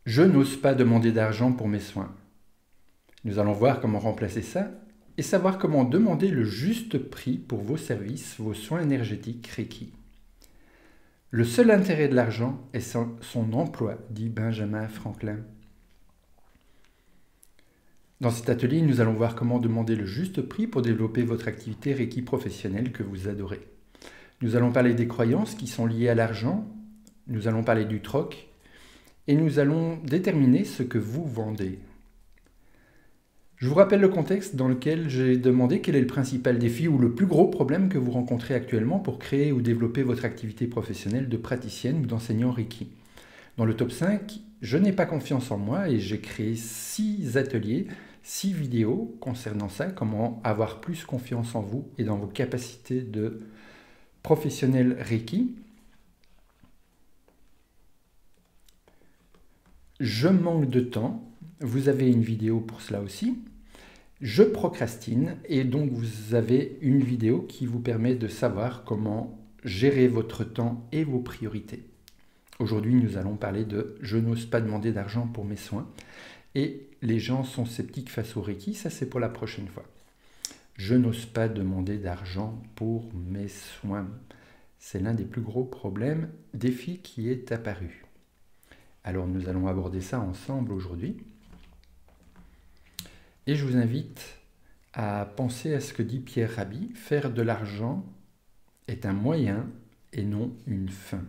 Je n'ose pas demander d'argent pour mes soins. Nous allons voir comment remplacer ça et savoir comment demander le juste prix pour vos services, vos soins énergétiques Reiki. Le seul intérêt de l'argent est son emploi, dit Benjamin Franklin. Dans cet atelier, nous allons voir comment demander le juste prix pour développer votre activité Reiki professionnelle que vous adorez. Nous allons parler des croyances qui sont liées à l'argent, nous allons parler du troc et nous allons déterminer ce que vous vendez. Je vous rappelle le contexte dans lequel j'ai demandé quel est le principal défi ou le plus gros problème que vous rencontrez actuellement pour créer ou développer votre activité professionnelle de praticienne ou d'enseignant Reiki. Dans le top 5, je n'ai pas confiance en moi et j'ai créé 6 ateliers, 6 vidéos concernant ça, comment avoir plus confiance en vous et dans vos capacités de professionnel Reiki. Je manque de temps. Vous avez une vidéo pour cela aussi. Je procrastine et donc vous avez une vidéo qui vous permet de savoir comment gérer votre temps et vos priorités. Aujourd'hui, nous allons parler de « Je n'ose pas demander d'argent pour mes soins » et les gens sont sceptiques face au Reiki, ça c'est pour la prochaine fois. Je n'ose pas demander d'argent pour mes soins. C'est l'un des plus gros problèmes, défi qui est apparu. Alors nous allons aborder ça ensemble aujourd'hui. Et je vous invite à penser à ce que dit Pierre Rabhi, faire de l'argent est un moyen et non une fin.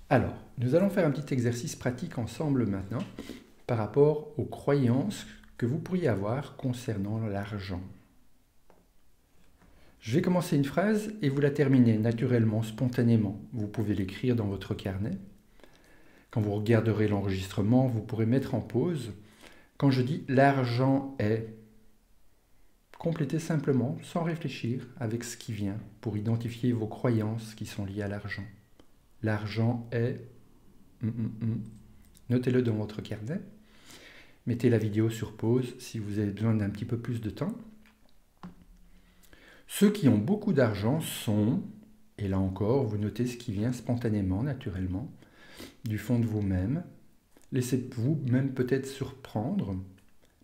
Alors, nous allons faire un petit exercice pratique ensemble maintenant par rapport aux croyances que vous pourriez avoir concernant l'argent. Je vais commencer une phrase et vous la terminez naturellement, spontanément. Vous pouvez l'écrire dans votre carnet. Quand vous regarderez l'enregistrement, vous pourrez mettre en pause. Quand je dis « l'argent est », complétez simplement, sans réfléchir, avec ce qui vient, pour identifier vos croyances qui sont liées à l'argent. L'argent est... Notez-le dans votre carnet. Mettez la vidéo sur pause si vous avez besoin d'un petit peu plus de temps. Ceux qui ont beaucoup d'argent sont, et là encore, vous notez ce qui vient spontanément, naturellement, du fond de vous-même. Laissez-vous même peut-être surprendre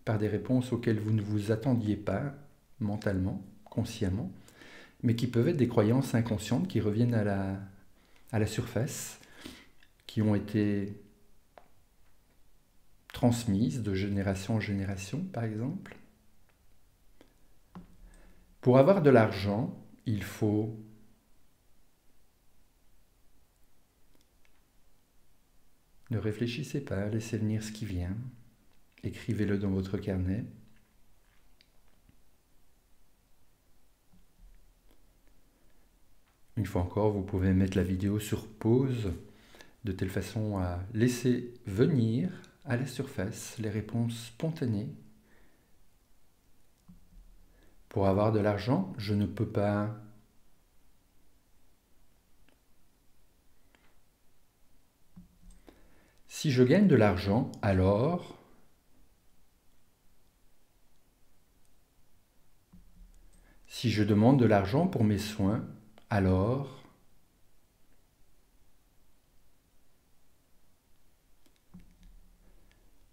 par des réponses auxquelles vous ne vous attendiez pas mentalement, consciemment, mais qui peuvent être des croyances inconscientes qui reviennent à la surface, qui ont été transmises de génération en génération, par exemple. Pour avoir de l'argent, il faut ne réfléchissez pas, laissez venir ce qui vient. Écrivez-le dans votre carnet. Une fois encore, vous pouvez mettre la vidéo sur pause de telle façon à laisser venir à la surface les réponses spontanées. Pour avoir de l'argent, je ne peux pas... Si je gagne de l'argent, alors... Si je demande de l'argent pour mes soins, alors...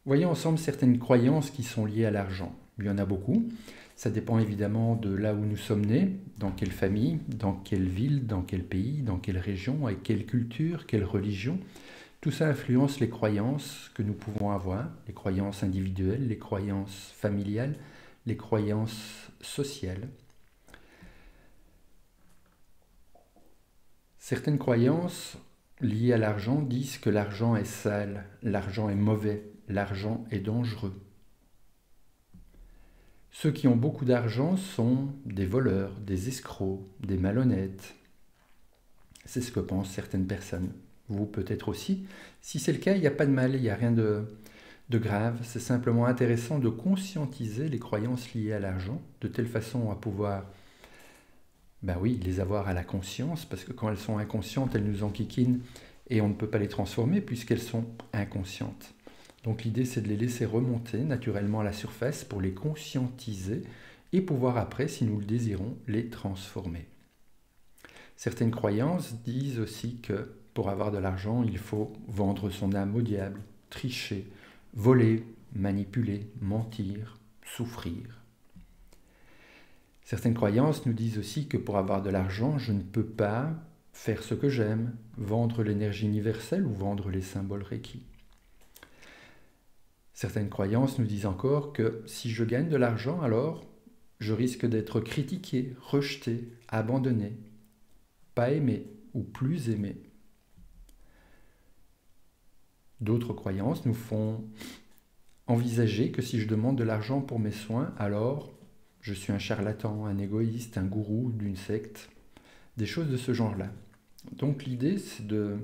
Voyons ensemble certaines croyances qui sont liées à l'argent. Il y en a beaucoup. Ça dépend évidemment de là où nous sommes nés, dans quelle famille, dans quelle ville, dans quel pays, dans quelle région, avec quelle culture, quelle religion. Tout ça influence les croyances que nous pouvons avoir, les croyances individuelles, les croyances familiales, les croyances sociales. Certaines croyances liées à l'argent disent que l'argent est sale, l'argent est mauvais, l'argent est dangereux. Ceux qui ont beaucoup d'argent sont des voleurs, des escrocs, des malhonnêtes. C'est ce que pensent certaines personnes. Vous peut-être aussi. Si c'est le cas, il n'y a pas de mal, il n'y a rien de grave. C'est simplement intéressant de conscientiser les croyances liées à l'argent, de telle façon à pouvoir, les avoir à la conscience, parce que quand elles sont inconscientes, elles nous enquiquinent et on ne peut pas les transformer puisqu'elles sont inconscientes. Donc l'idée, c'est de les laisser remonter naturellement à la surface pour les conscientiser et pouvoir après, si nous le désirons, les transformer. Certaines croyances disent aussi que pour avoir de l'argent, il faut vendre son âme au diable, tricher, voler, manipuler, mentir, souffrir. Certaines croyances nous disent aussi que pour avoir de l'argent, je ne peux pas faire ce que j'aime, vendre l'énergie universelle ou vendre les symboles Reiki. Certaines croyances nous disent encore que si je gagne de l'argent, alors je risque d'être critiqué, rejeté, abandonné, pas aimé ou plus aimé. D'autres croyances nous font envisager que si je demande de l'argent pour mes soins, alors je suis un charlatan, un égoïste, un gourou d'une secte, des choses de ce genre-là. Donc l'idée, c'est de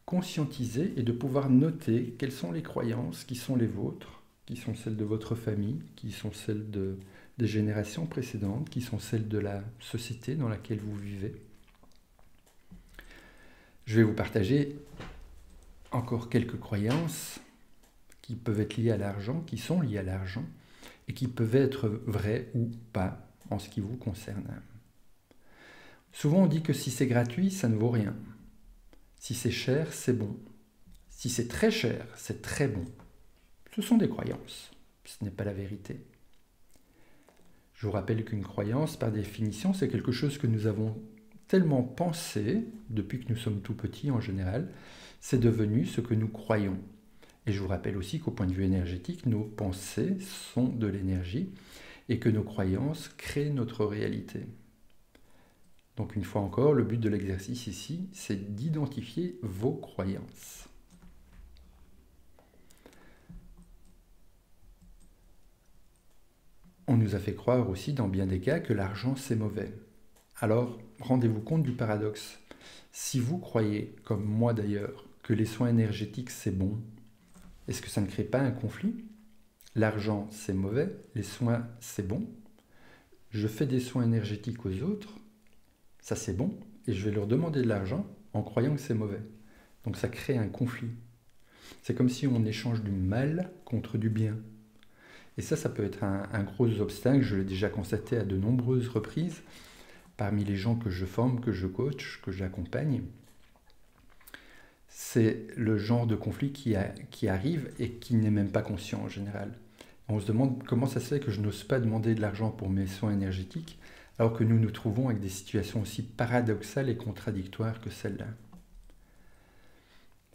conscientiser et de pouvoir noter quelles sont les croyances qui sont les vôtres, qui sont celles de votre famille, qui sont celles des générations précédentes, qui sont celles de la société dans laquelle vous vivez. Je vais vous partager encore quelques croyances qui peuvent être liées à l'argent, qui sont liées à l'argent, et qui peuvent être vraies ou pas en ce qui vous concerne. Souvent on dit que si c'est gratuit, ça ne vaut rien. Si c'est cher, c'est bon. Si c'est très cher, c'est très bon. Ce sont des croyances, ce n'est pas la vérité. Je vous rappelle qu'une croyance, par définition, c'est quelque chose que nous avons tellement pensé, depuis que nous sommes tout petits en général, c'est devenu ce que nous croyons. Et je vous rappelle aussi qu'au point de vue énergétique, nos pensées sont de l'énergie et que nos croyances créent notre réalité. Donc une fois encore, le but de l'exercice ici, c'est d'identifier vos croyances. On nous a fait croire aussi dans bien des cas que l'argent c'est mauvais. Alors, rendez-vous compte du paradoxe. Si vous croyez, comme moi d'ailleurs, que les soins énergétiques c'est bon, est-ce que ça ne crée pas un conflit? L'argent c'est mauvais, les soins c'est bon. Je fais des soins énergétiques aux autres, ça c'est bon, et je vais leur demander de l'argent en croyant que c'est mauvais. Donc ça crée un conflit. C'est comme si on échange du mal contre du bien. Et ça peut être un gros obstacle, je l'ai déjà constaté à de nombreuses reprises, parmi les gens que je forme, que je coach, que j'accompagne. C'est le genre de conflit qui arrive et qui n'est même pas conscient en général. On se demande comment ça se fait que je n'ose pas demander de l'argent pour mes soins énergétiques, alors que nous nous trouvons avec des situations aussi paradoxales et contradictoires que celle-là.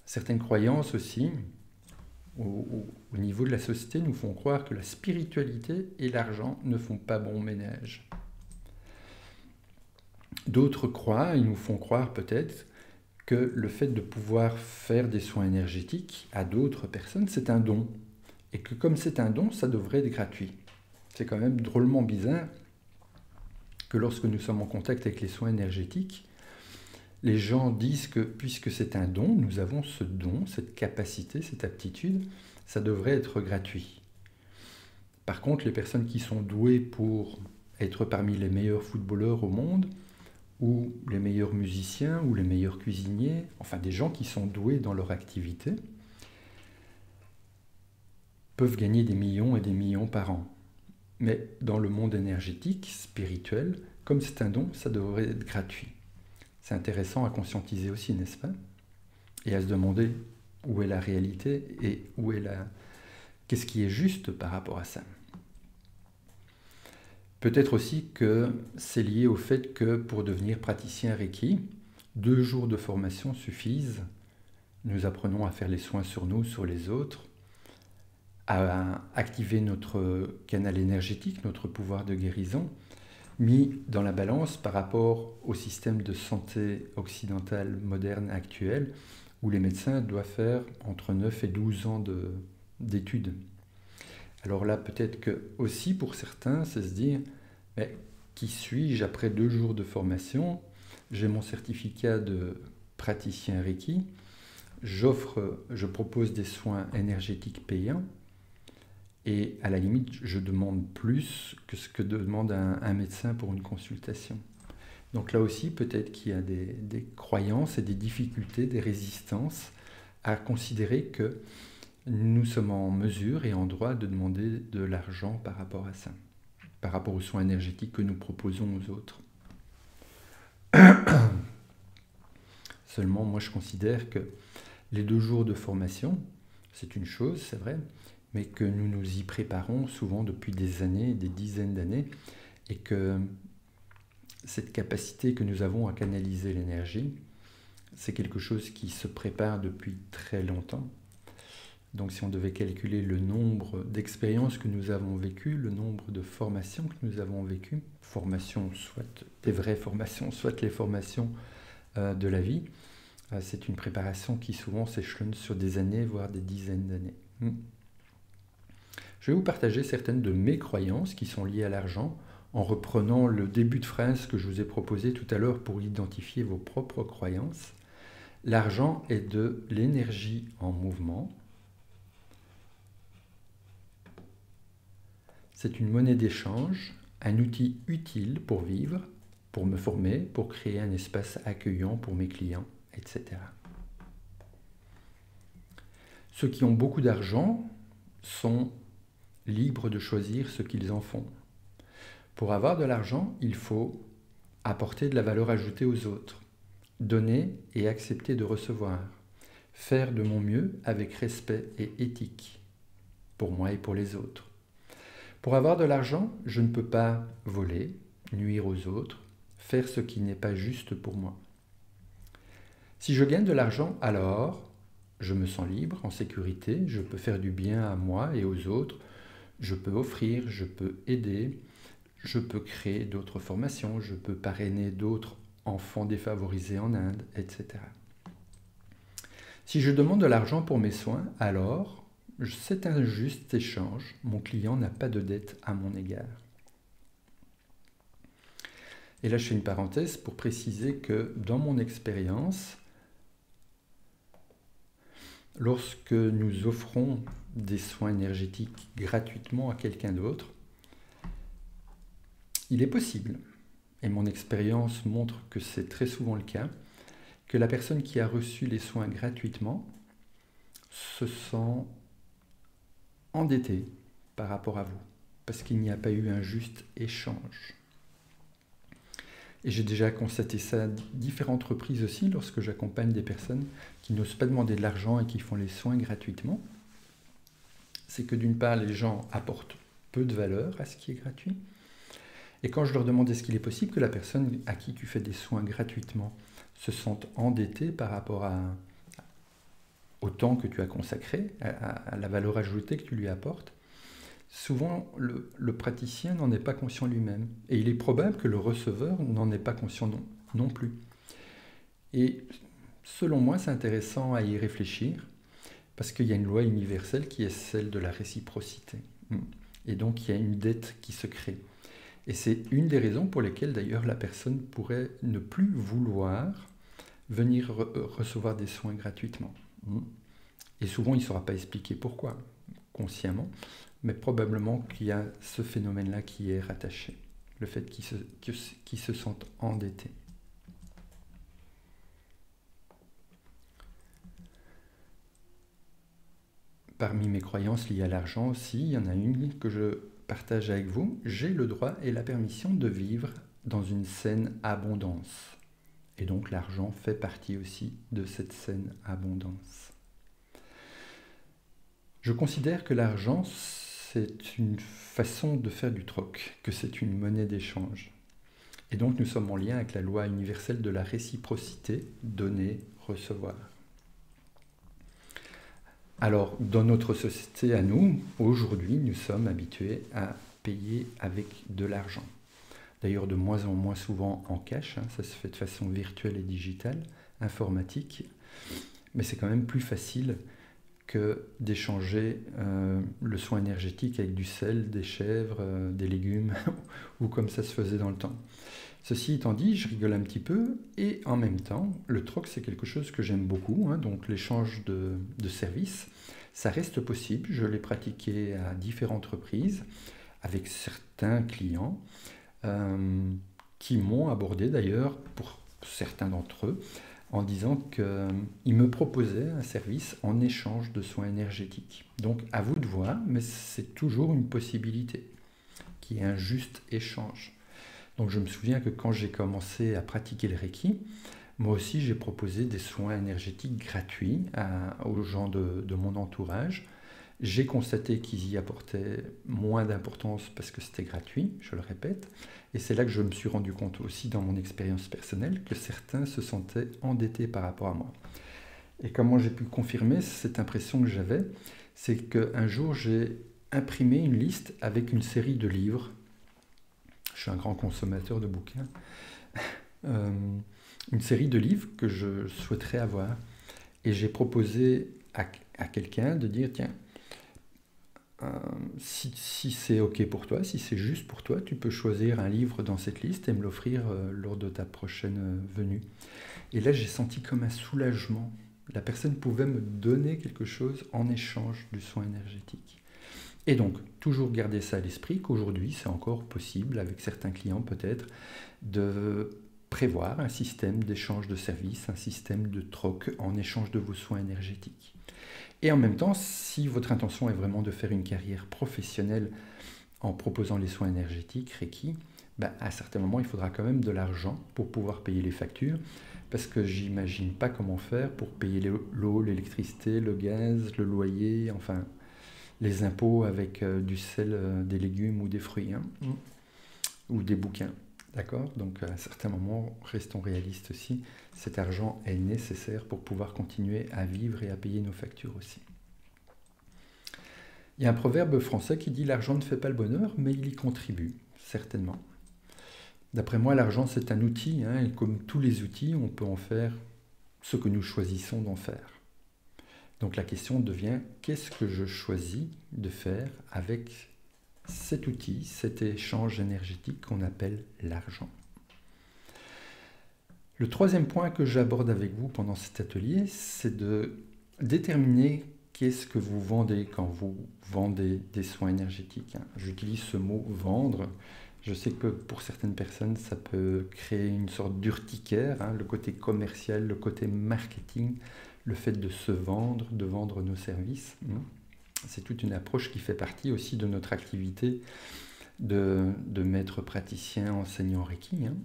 Certaines croyances aussi, au niveau de la société, nous font croire que la spiritualité et l'argent ne font pas bon ménage. D'autres croient, ils nous font croire peut-être, que le fait de pouvoir faire des soins énergétiques à d'autres personnes, c'est un don. Et que comme c'est un don, ça devrait être gratuit. C'est quand même drôlement bizarre que lorsque nous sommes en contact avec les soins énergétiques, les gens disent que puisque c'est un don, nous avons ce don, cette capacité, cette aptitude, ça devrait être gratuit. Par contre, les personnes qui sont douées pour être parmi les meilleurs footballeurs au monde, ou les meilleurs musiciens, ou les meilleurs cuisiniers, enfin des gens qui sont doués dans leur activité, peuvent gagner des millions et des millions par an. Mais dans le monde énergétique, spirituel, comme c'est un don, ça devrait être gratuit. C'est intéressant à conscientiser aussi, n'est-ce pas? Et à se demander où est la réalité et où est qu'est-ce qui est juste par rapport à ça. Peut-être aussi que c'est lié au fait que pour devenir praticien Reiki, 2 jours de formation suffisent. Nous apprenons à faire les soins sur nous, sur les autres, à activer notre canal énergétique, notre pouvoir de guérison, mis dans la balance par rapport au système de santé occidental moderne actuel, où les médecins doivent faire entre 9 et 12 ans d'études. Alors là, peut-être que aussi pour certains, c'est se dire, mais qui suis-je après 2 jours de formation? J'ai mon certificat de praticien Reiki, je propose des soins énergétiques payants, et à la limite, je demande plus que ce que demande un médecin pour une consultation. Donc là aussi, peut-être qu'il y a des croyances et des difficultés, des résistances à considérer que nous sommes en mesure et en droit de demander de l'argent par rapport à ça, par rapport aux soins énergétiques que nous proposons aux autres. Seulement, moi, je considère que les 2 jours de formation, c'est une chose, c'est vrai, mais que nous nous y préparons souvent depuis des années, des dizaines d'années, et que cette capacité que nous avons à canaliser l'énergie, c'est quelque chose qui se prépare depuis très longtemps. Donc si on devait calculer le nombre d'expériences que nous avons vécues, le nombre de formations que nous avons vécues, formations, soit des vraies formations, soit les formations de la vie, c'est une préparation qui souvent s'échelonne sur des années, voire des dizaines d'années. Je vais vous partager certaines de mes croyances qui sont liées à l'argent, en reprenant le début de phrase que je vous ai proposé tout à l'heure pour identifier vos propres croyances. L'argent est de l'énergie en mouvement. C'est une monnaie d'échange, un outil utile pour vivre, pour me former, pour créer un espace accueillant pour mes clients, etc. Ceux qui ont beaucoup d'argent sont libres de choisir ce qu'ils en font. Pour avoir de l'argent, il faut apporter de la valeur ajoutée aux autres, donner et accepter de recevoir, faire de mon mieux avec respect et éthique, pour moi et pour les autres. Pour avoir de l'argent, je ne peux pas voler, nuire aux autres, faire ce qui n'est pas juste pour moi. Si je gagne de l'argent, alors je me sens libre, en sécurité, je peux faire du bien à moi et aux autres, je peux offrir, je peux aider, je peux créer d'autres formations, je peux parrainer d'autres enfants défavorisés en Inde, etc. Si je demande de l'argent pour mes soins, alors c'est un juste échange. Mon client n'a pas de dette à mon égard. Et là, je fais une parenthèse pour préciser que dans mon expérience, lorsque nous offrons des soins énergétiques gratuitement à quelqu'un d'autre, il est possible, et mon expérience montre que c'est très souvent le cas, que la personne qui a reçu les soins gratuitement se sent endettée par rapport à vous, parce qu'il n'y a pas eu un juste échange. Et j'ai déjà constaté ça à différentes reprises aussi lorsque j'accompagne des personnes qui n'osent pas demander de l'argent et qui font les soins gratuitement. C'est que d'une part, les gens apportent peu de valeur à ce qui est gratuit. Et quand je leur demande est-ce qu'il est possible que la personne à qui tu fais des soins gratuitement se sente endettée par rapport au temps que tu as consacré, à la valeur ajoutée que tu lui apportes, souvent le praticien n'en est pas conscient lui-même. Et il est probable que le receveur n'en est pas conscient non plus. Et selon moi, c'est intéressant à y réfléchir, parce qu'il y a une loi universelle qui est celle de la réciprocité. Et donc il y a une dette qui se crée. Et c'est une des raisons pour lesquelles d'ailleurs la personne pourrait ne plus vouloir venir recevoir des soins gratuitement. Et souvent il ne saura pas expliquer pourquoi, consciemment, mais probablement qu'il y a ce phénomène-là qui est rattaché, le fait qu'ils se sentent endettés. Parmi mes croyances liées à l'argent aussi, il y en a une que je partage avec vous. J'ai le droit et la permission de vivre dans une saine abondance. Et donc l'argent fait partie aussi de cette saine abondance. Je considère que l'argent, c'est une façon de faire du troc, que c'est une monnaie d'échange. Et donc nous sommes en lien avec la loi universelle de la réciprocité, donner, recevoir. Alors, dans notre société à nous, aujourd'hui, nous sommes habitués à payer avec de l'argent. D'ailleurs, de moins en moins souvent en cash, ça se fait de façon virtuelle et digitale, informatique, mais c'est quand même plus facile que d'échanger le soin énergétique avec du sel, des chèvres, des légumes, ou comme ça se faisait dans le temps. Ceci étant dit, je rigole un petit peu, et en même temps, le troc c'est quelque chose que j'aime beaucoup, donc l'échange de services, ça reste possible, je l'ai pratiqué à différentes reprises, avec certains clients, qui m'ont abordé d'ailleurs, pour certains d'entre eux, en disant qu'ils me proposaient un service en échange de soins énergétiques. Donc à vous de voir, mais c'est toujours une possibilité, qui est un juste échange. Donc je me souviens que quand j'ai commencé à pratiquer le Reiki, Moi aussi, j'ai proposé des soins énergétiques gratuits aux gens de mon entourage. J'ai constaté qu'ils y apportaient moins d'importance parce que c'était gratuit, je le répète. Et c'est là que je me suis rendu compte aussi dans mon expérience personnelle que certains se sentaient endettés par rapport à moi. Et comment j'ai pu confirmer cette impression que j'avais, c'est qu'un jour j'ai imprimé une liste avec une série de livres. Je suis un grand consommateur de bouquins. Euh, une série de livres que je souhaiterais avoir. Et j'ai proposé à quelqu'un de dire, tiens, si c'est OK pour toi, si c'est juste pour toi, tu peux choisir un livre dans cette liste et me l'offrir lors de ta prochaine venue. Et là, j'ai senti comme un soulagement. La personne pouvait me donner quelque chose en échange du soin énergétique. Et donc, toujours garder ça à l'esprit qu'aujourd'hui, c'est encore possible, avec certains clients peut-être, de prévoir un système d'échange de services, un système de troc en échange de vos soins énergétiques. Et en même temps, si votre intention est vraiment de faire une carrière professionnelle en proposant les soins énergétiques, Reiki, à certains moments, il faudra quand même de l'argent pour pouvoir payer les factures, parce que j'imagine pas comment faire pour payer l'eau, l'électricité, le gaz, le loyer, enfin les impôts avec du sel, des légumes ou des fruits, hein, ou des bouquins. D'accord? Donc à un certain moment, restons réalistes aussi, cet argent est nécessaire pour pouvoir continuer à vivre et à payer nos factures aussi. Il y a un proverbe français qui dit « l'argent ne fait pas le bonheur, mais il y contribue », certainement. D'après moi, l'argent c'est un outil, hein, et comme tous les outils, on peut en faire ce que nous choisissons d'en faire. Donc la question devient, qu'est-ce que je choisis de faire avec cet outil, cet échange énergétique qu'on appelle l'argent. Le troisième point que j'aborde avec vous pendant cet atelier, c'est de déterminer qu'est-ce que vous vendez quand vous vendez des soins énergétiques. J'utilise ce mot « vendre ». Je sais que pour certaines personnes, ça peut créer une sorte d'urticaire, hein, le côté commercial, le côté marketing, le fait de se vendre, de vendre nos services. C'est toute une approche qui fait partie aussi de notre activité de maître praticien enseignant Reiki. Hein.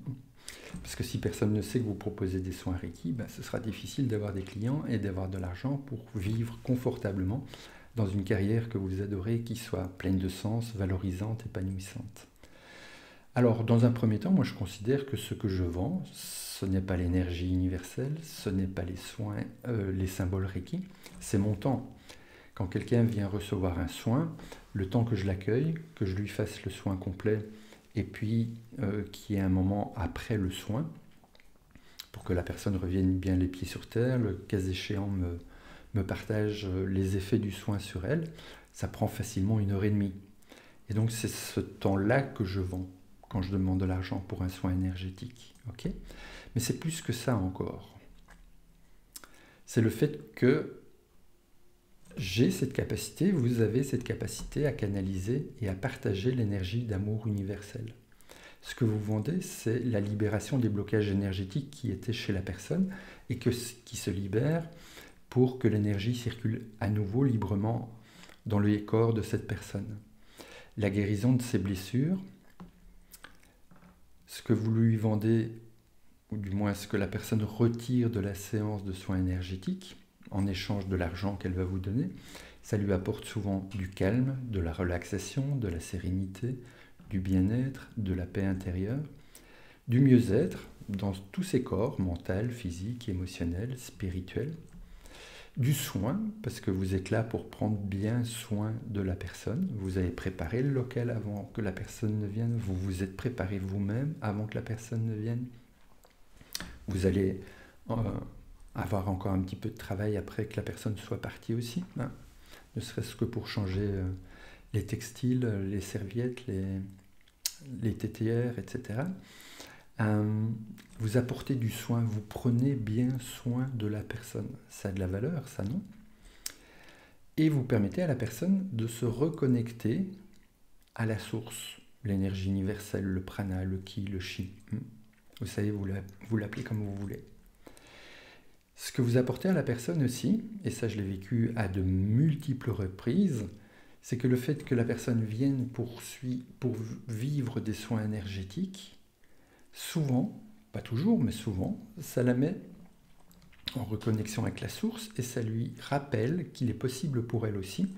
Parce que si personne ne sait que vous proposez des soins Reiki, ce sera difficile d'avoir des clients et d'avoir de l'argent pour vivre confortablement dans une carrière que vous adorez, qui soit pleine de sens, valorisante, épanouissante. Alors, dans un premier temps, moi je considère que ce que je vends, ce n'est pas l'énergie universelle, ce n'est pas les soins, les symboles Reiki, c'est mon temps. Quand quelqu'un vient recevoir un soin, le temps que je l'accueille, que je lui fasse le soin complet, et puis qu'il y ait un moment après le soin, pour que la personne revienne bien les pieds sur terre, le cas échéant me partage les effets du soin sur elle, ça prend facilement 1h30. Et donc c'est ce temps-là que je vends quand je demande de l'argent pour un soin énergétique. Okay ? Mais c'est plus que ça encore. C'est le fait que j'ai cette capacité, vous avez cette capacité à canaliser et à partager l'énergie d'amour universel. Ce que vous vendez, c'est la libération des blocages énergétiques qui étaient chez la personne et qui se libèrent pour que l'énergie circule à nouveau librement dans le corps de cette personne. La guérison de ses blessures, ce que vous lui vendez, ou du moins ce que la personne retire de la séance de soins énergétiques, en échange de l'argent qu'elle va vous donner, ça lui apporte souvent du calme, de la relaxation, de la sérénité, du bien-être, de la paix intérieure, du mieux-être dans tous ses corps, mental, physique, émotionnel, spirituel, du soin, parce que vous êtes là pour prendre bien soin de la personne, vous avez préparé le local avant que la personne ne vienne, vous vous êtes préparé vous-même avant que la personne ne vienne, vous allez avoir encore un petit peu de travail après que la personne soit partie aussi, hein. Ne serait-ce que pour changer les textiles, les serviettes, les tétaières, etc. Vous apportez du soin, vous prenez bien soin de la personne. Ça a de la valeur, ça, non? Et vous permettez à la personne de se reconnecter à la source, l'énergie universelle, le prana, le ki, le chi. Vous savez, vous l'appelez comme vous voulez. Ce que vous apportez à la personne aussi, et ça je l'ai vécu à de multiples reprises, c'est que le fait que la personne vienne pour vivre des soins énergétiques, souvent, pas toujours, mais souvent, ça la met en reconnexion avec la source et ça lui rappelle qu'il est possible pour elle aussi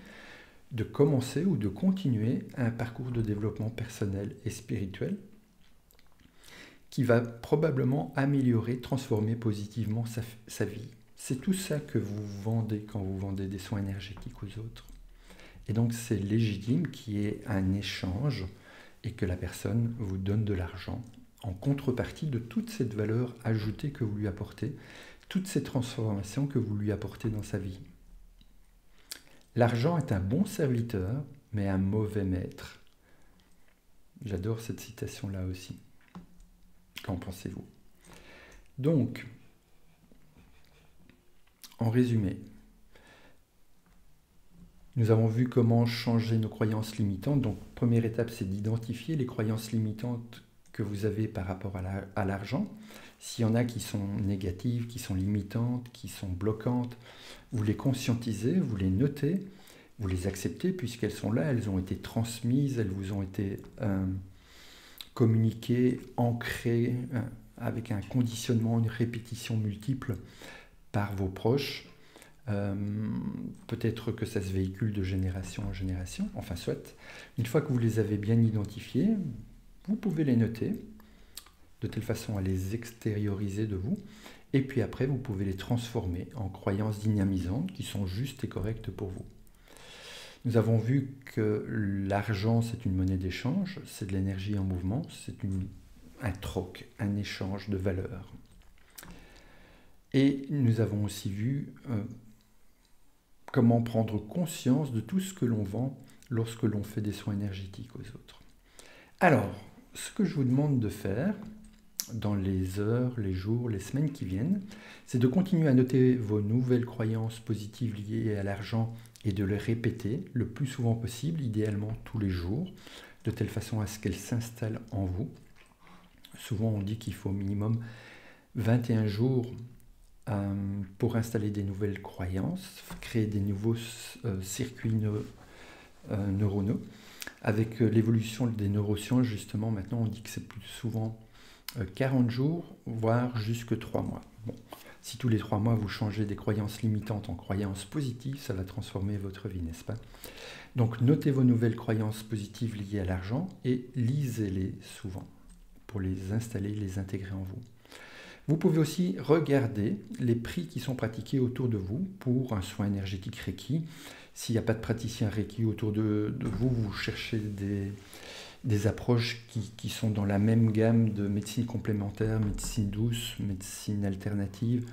de commencer ou de continuer un parcours de développement personnel et spirituel qui va probablement améliorer, transformer positivement sa vie. C'est tout ça que vous vendez quand vous vendez des soins énergétiques aux autres. Et donc c'est légitime qu'il y ait un échange et que la personne vous donne de l'argent en contrepartie de toute cette valeur ajoutée que vous lui apportez, toutes ces transformations que vous lui apportez dans sa vie. L'argent est un bon serviteur, mais un mauvais maître. J'adore cette citation-là aussi. Qu'en pensez-vous? Donc, en résumé, nous avons vu comment changer nos croyances limitantes. Donc, première étape, c'est d'identifier les croyances limitantes que vous avez par rapport à l'argent. S'il y en a qui sont négatives, qui sont limitantes, qui sont bloquantes, vous les conscientisez, vous les notez, vous les acceptez puisqu'elles sont là, elles ont été transmises, elles vous ont été communiquées, ancrées avec un conditionnement, une répétition multiple par vos proches. Peut-être que ça se véhicule de génération en génération, enfin soit. Une fois que vous les avez bien identifiées, vous pouvez les noter de telle façon à les extérioriser de vous, et puis après vous pouvez les transformer en croyances dynamisantes qui sont justes et correctes pour vous. Nous avons vu que l'argent c'est une monnaie d'échange, c'est de l'énergie en mouvement, c'est un troc, un échange de valeurs. Et nous avons aussi vu comment prendre conscience de tout ce que l'on vend lorsque l'on fait des soins énergétiques aux autres. Alors, ce que je vous demande de faire dans les heures, les jours, les semaines qui viennent, c'est de continuer à noter vos nouvelles croyances positives liées à l'argent et de les répéter le plus souvent possible, idéalement tous les jours, de telle façon à ce qu'elles s'installent en vous. Souvent, on dit qu'il faut au minimum 21 jours pour installer des nouvelles croyances, créer des nouveaux circuits neuronaux. Avec l'évolution des neurosciences, justement, maintenant, on dit que c'est plus souvent 40 jours, voire jusque 3 mois. Bon, si tous les 3 mois, vous changez des croyances limitantes en croyances positives, ça va transformer votre vie, n'est-ce pas? Donc, notez vos nouvelles croyances positives liées à l'argent et lisez-les souvent pour les installer, les intégrer en vous. Vous pouvez aussi regarder les prix qui sont pratiqués autour de vous pour un soin énergétique Reiki. S'il n'y a pas de praticien Reiki autour de vous, vous cherchez des approches qui sont dans la même gamme de médecine complémentaire, médecine douce, médecine alternative.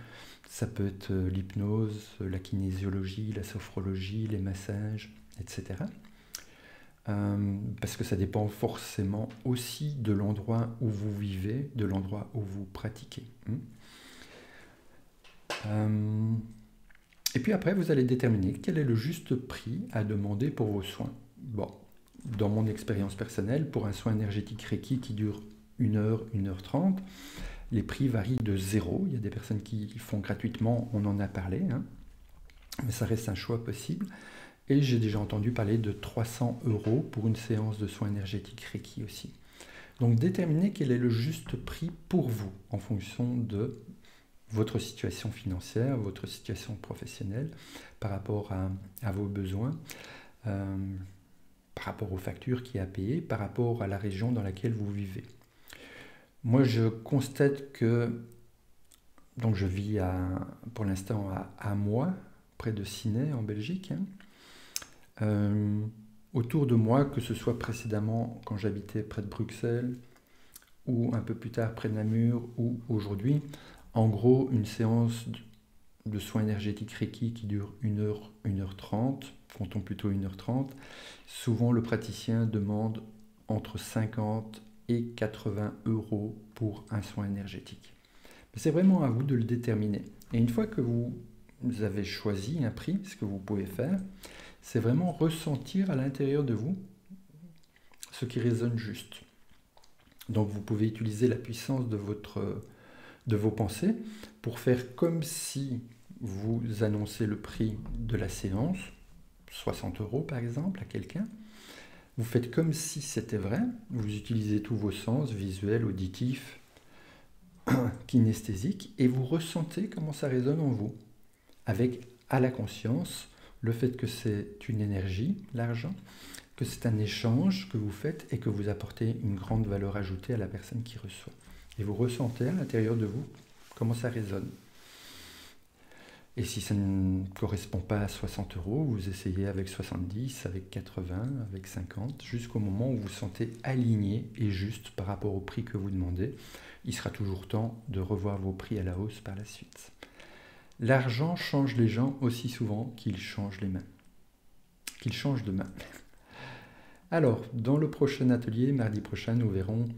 Ça peut être l'hypnose, la kinésiologie, la sophrologie, les massages, etc. Parce que ça dépend forcément aussi de l'endroit où vous vivez, de l'endroit où vous pratiquez. Et puis après, vous allez déterminer quel est le juste prix à demander pour vos soins. Bon, dans mon expérience personnelle, pour un soin énergétique Reiki qui dure 1 heure, 1h30, les prix varient de 0. Il y a des personnes qui font gratuitement, on en a parlé, mais ça reste un choix possible. Et j'ai déjà entendu parler de 300 € pour une séance de soins énergétiques Reiki aussi. Donc déterminez quel est le juste prix pour vous en fonction de votre situation financière, votre situation professionnelle, par rapport à vos besoins, par rapport aux factures qui y a à payer, par rapport à la région dans laquelle vous vivez. Moi, je constate que donc je vis pour l'instant à Moix, près de Ciney en Belgique. Autour de moi, que ce soit précédemment quand j'habitais près de Bruxelles, ou un peu plus tard près de Namur, ou aujourd'hui, en gros, une séance de soins énergétiques Reiki qui dure 1 heure, 1h30, comptons plutôt 1h30, souvent le praticien demande entre 50 et 80 € pour un soin énergétique. Mais c'est vraiment à vous de le déterminer. Et une fois que vous avez choisi un prix, ce que vous pouvez faire, c'est vraiment ressentir à l'intérieur de vous ce qui résonne juste. Donc vous pouvez utiliser la puissance de vos pensées pour faire comme si vous annoncez le prix de la séance, 60 € par exemple, à quelqu'un. Vous faites comme si c'était vrai, vous utilisez tous vos sens, visuels, auditifs, kinesthésique et vous ressentez comment ça résonne en vous, avec à la conscience le fait que c'est une énergie, l'argent, que c'est un échange que vous faites et que vous apportez une grande valeur ajoutée à la personne qui reçoit. Et vous ressentez à l'intérieur de vous comment ça résonne. Et si ça ne correspond pas à 60 €, vous essayez avec 70, avec 80, avec 50, jusqu'au moment où vous vous sentez aligné et juste par rapport au prix que vous demandez. Il sera toujours temps de revoir vos prix à la hausse par la suite. L'argent change les gens aussi souvent qu'il change les mains. Qu'il change de main. Alors, dans le prochain atelier, mardi prochain, nous verrons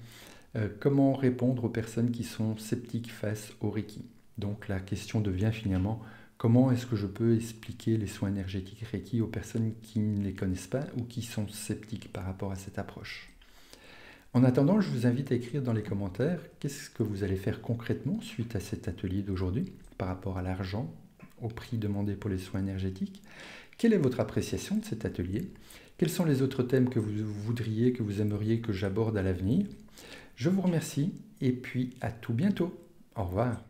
comment répondre aux personnes qui sont sceptiques face au Reiki. Donc la question devient finalement, comment est-ce que je peux expliquer les soins énergétiques Reiki aux personnes qui ne les connaissent pas ou qui sont sceptiques par rapport à cette approche. En attendant, je vous invite à écrire dans les commentaires qu'est-ce que vous allez faire concrètement suite à cet atelier d'aujourd'hui par rapport à l'argent, au prix demandé pour les soins énergétiques. Quelle est votre appréciation de cet atelier? Quels sont les autres thèmes que vous voudriez, que vous aimeriez que j'aborde à l'avenir? Je vous remercie et puis à tout bientôt. Au revoir.